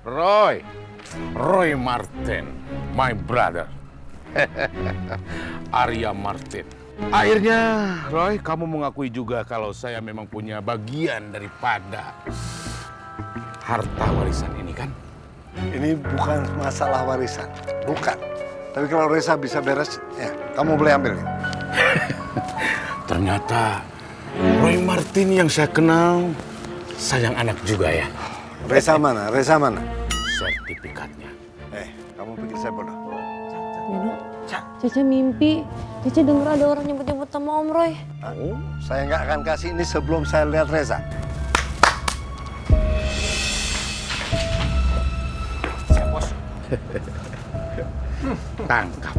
Roy Martin, my brother. Arya Martin. Akhirnya, Roy, kamu mengakui juga kalau saya memang punya bagian daripada harta warisan ini, kan? Ini bukan masalah warisan, bukan. Tapi kalau Reza bisa beres, ya kamu boleh ambil. Ternyata Roy Martin yang saya kenal sayang anak juga ya. Reza mana? Reza mana? Sertifikatnya. Kamu pikir saya bodoh? Mino, Cece mimpi. Cece denger ada orang nyebut-nyebut sama Om Roy. Saya nggak akan kasih ini sebelum saya lihat Reza. Siap, Bos. Tangkap.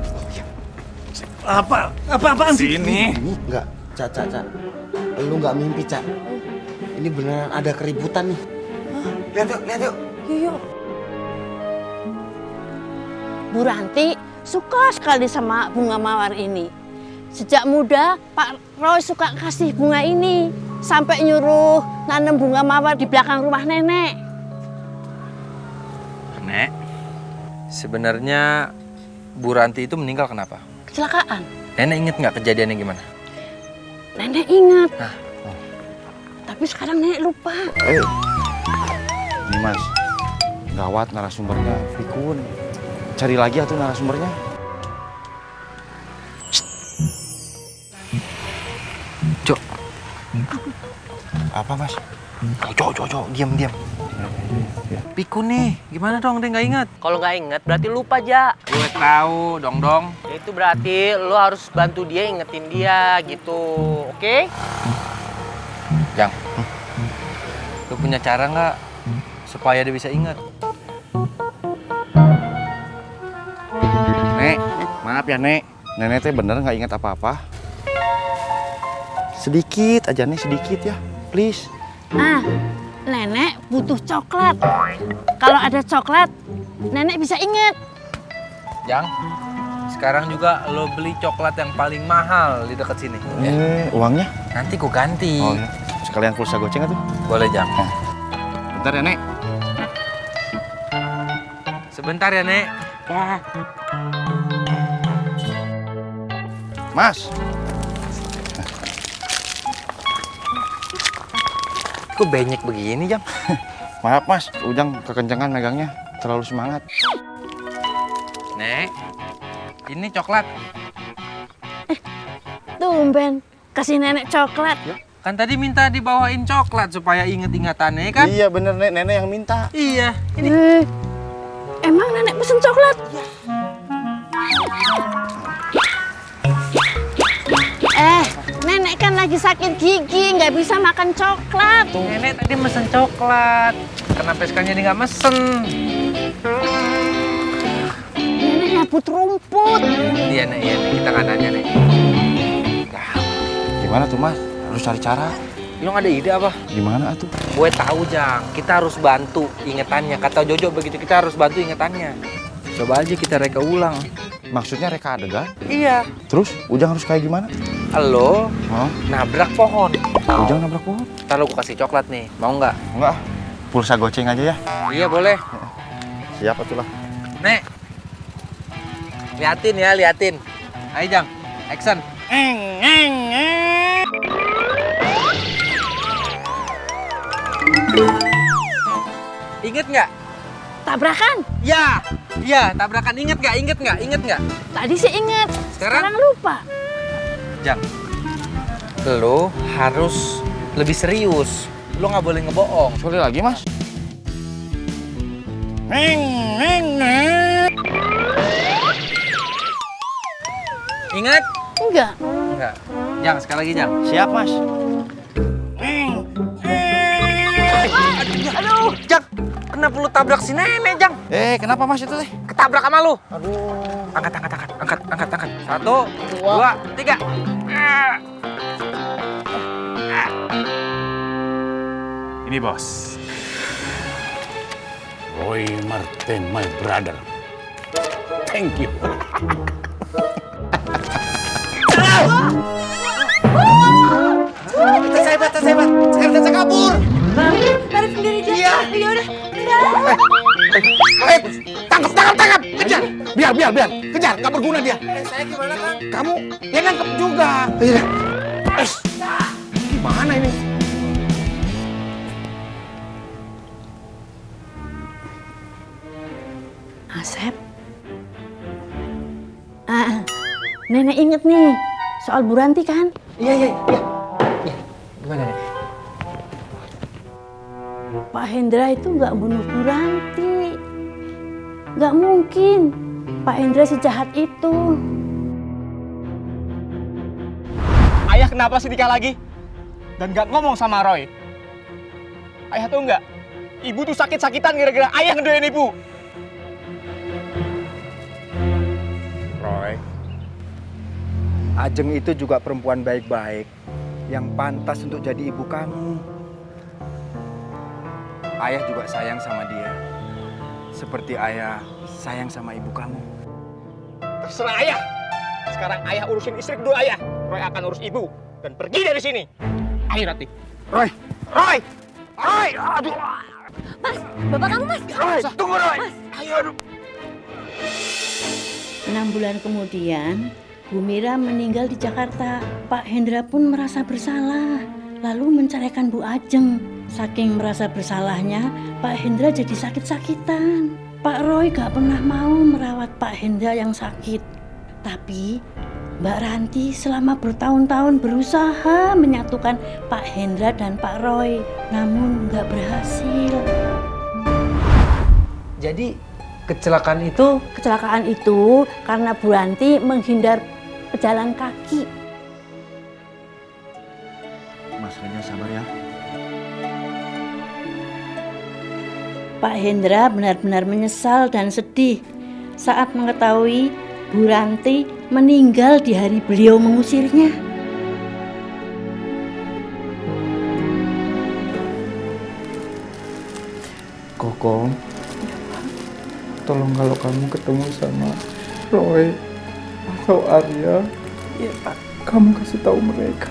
Apaan sih? Sini. Enggak, Ca. Lu nggak mimpi, Ca. Ini beneran ada keributan nih. Lihat yuk. Yuk. Bu Ranti suka sekali sama bunga mawar ini. Sejak muda Pak Roy suka kasih bunga ini. Sampai nyuruh nanam bunga mawar di belakang rumah nenek. Nek, sebenarnya Bu Ranti itu meninggal kenapa? Kecelakaan. Nenek inget nggak kejadiannya gimana? Nenek ingat. Nah. Tapi sekarang nenek lupa. Ini Mas, gawat narasumbernya, pikun. Cari lagi atuh narasumbernya. Cok. Apa Mas? Cok, diam. Pikun nih, gimana dong dia nggak ingat? Kalau nggak inget berarti lupa, Ja. Gue tahu, dong. Itu berarti lo harus bantu dia, ingetin dia gitu, oke? Jang, lu punya cara nggak supaya dia bisa ingat? Nek, maaf ya Nek. Nenek teh bener nggak ingat apa-apa. Sedikit aja nih, sedikit ya, please. Nenek butuh coklat. Kalau ada coklat, nenek bisa ingat. Jang, sekarang juga lo beli coklat yang paling mahal di dekat sini. Ya. Uangnya? Nanti gue ganti. Oh ya, sekalian pulsa goceng atuh. Boleh, Jang. Bentar ya Nek. Sebentar ya, Nek. Ya. Mas, Kok banyak begini, Jang? maaf Mas, Ujang kekencengan megangnya, terlalu semangat. Nek, ini coklat. Tumben kasih nenek coklat. Kan tadi minta dibawain coklat supaya inget-ingatannya kan? Iya bener Nek, nenek yang minta. Iya. Emang nenek pesen coklat? Nenek kan lagi sakit gigi, nggak bisa makan coklat. Nenek tadi mesen coklat. Kenapa sekarang jadi nggak mesen? Nenek nyabut rumput. Iya, Nek. Kita nggak nanya, Nek. Gimana tuh Mas? Harus cari cara. Lo nggak ada ide apa? Gimana atuh? Gue tahu, Jang. Kita harus bantu ingetannya. Kata Jojo begitu, kita harus bantu ingetannya. Coba aja kita reka ulang. Maksudnya reka adegan? Iya. Terus Ujang harus kayak gimana? Lo Hah? nabrak pohon. Ujang nabrak pohon? Ntar lo gue kasih coklat nih. Mau nggak? Enggak, pulsa goceng aja ya. Iya, boleh. Siap atuh lah. Nek. Liatin. Ayo, Jang. Action. Ingat nggak? Tabrakan. Iya, tabrakan. Ingat nggak? Tadi sih ingat. Sekarang lupa. Jang, lo harus lebih serius. Lo nggak boleh ngebohong. Sekali lagi Mas. Ingat? Enggak. Enggak. Jang, sekali lagi, Jang. Siap Mas. Aduh, Jang. Kenapa lu tabrak si nenek, Jang? Kenapa Mas itu teh? Ketabrak sama lu. Aduh. Angkat. 1, 2, 3. Ini bos. Roy Martin, my brother. Thank you. Tas hebat. Sekarang saya kabur. Lari sendiri aja. Iya. Ya udah. Tangkap, kejar. Biar, kejar, gak berguna dia. Saya gimana, Kang? Kamu, dia nangkep juga. Iya. Gimana ini? Asep. Nenek inget nih soal Bu Ranti kan? Iya. Gimana nih? Pak Hendra itu nggak bunuh Bu Ranti. Nggak mungkin. Pak Hendra sejahat itu. Ayah kenapa sih nikah lagi? Dan gak ngomong sama Roy? Ayah tahu nggak? Ibu tuh sakit-sakitan gara-gara ayah ngedoain ibu. Roy, Ajeng itu juga perempuan baik-baik yang pantas untuk jadi ibu kamu. Ayah juga sayang sama dia, seperti ayah sayang sama ibu kamu. Terserah ayah. Sekarang ayah urusin istri kedua ayah. Roy akan urus ibu dan pergi dari sini. Ayo Ranti. Roy, Aduh. Mas, bapak kamu mas. Roy, tunggu Roy. Mas. Ayo. 6 bulan kemudian, Bu Mira meninggal di Jakarta. Pak Hendra pun merasa bersalah, lalu menceraikan Bu Ajeng. Saking merasa bersalahnya, Pak Hendra jadi sakit-sakitan. Pak Roy gak pernah mau merawat Pak Hendra yang sakit. Tapi Mbak Ranti selama bertahun-tahun berusaha menyatukan Pak Hendra dan Pak Roy, namun gak berhasil. Jadi kecelakaan itu Kecelakaan itu karena Bu Ranti menghindar pejalan kaki. Mas Reza sabar ya. Pak Hendra benar-benar menyesal dan sedih saat mengetahui Bu Ranti meninggal di hari beliau mengusirnya. Kokong, tolong kalau kamu ketemu sama Roy atau Arya, kamu kasih tahu mereka.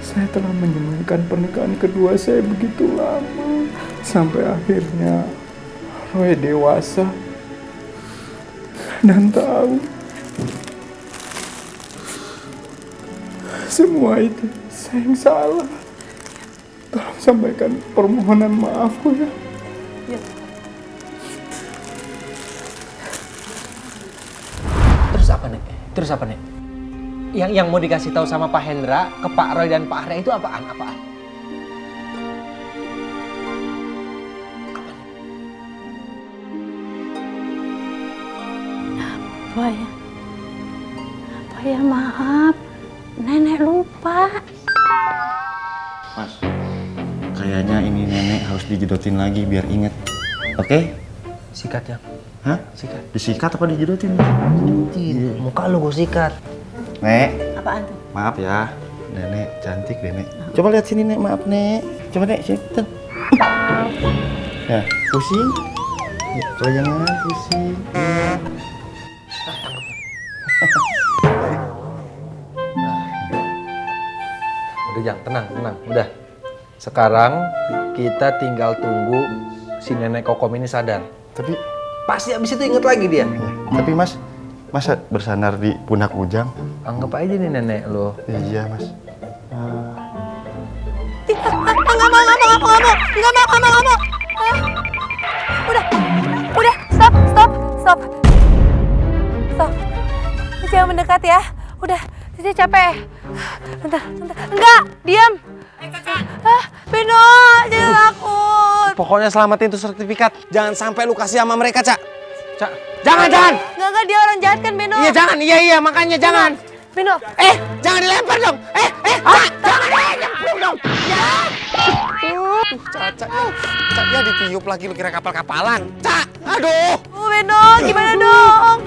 Saya telah menyenangkan pernikahan kedua saya begitu lama. Sampai akhirnya Roy dewasa dan tahu semua itu saya yang salah. Tolong sampaikan permohonan maafku ya. Terus apa nih? Yang mau dikasih tahu sama Pak Hendra ke Pak Roy dan Pak Arya itu apaan? Apa ya, maaf, nenek lupa. Mas, kayaknya ini nenek harus dijedotin lagi biar inget. Oke? Sikat ya. Hah? Sikat. Disikat apa dijedotin? Iya. Muka lu gue sikat. Nek, Apaan tuh? maaf ya. Nenek cantik deh, Nek. Coba lihat sini, Nek. Maaf, Nek. Coba, Nek. Sini. Tuh. Ya, pusing. Ya, kalau jangan pusing. Ya. Udah Jang, tenang. Udah. Sekarang kita tinggal tunggu si nenek Kokom ini sadar. Tapi Pasti abis itu inget lagi dia. Tapi Mas, masa bersandar di pundak Ujang? Anggap aja nih nenek lo. Iya, Mas. Nggak mau. Udah, stop. Jangan mendekat ya. Udah, Cici capek. Bentar. Enggak, diam. Beno, jangan takut. Pokoknya selamatin tuh sertifikat. Jangan sampai lu kasih sama mereka, Cak. Jangan. Enggak, dia orang jahat kan, Beno. Iya, jangan. Iya, makanya jangan. Beno. Jangan dilempar dong. Jangan dong. Cak, ya ditiup lagi lu kira kapal-kapalan. Cak, aduh. Beno, gimana dong?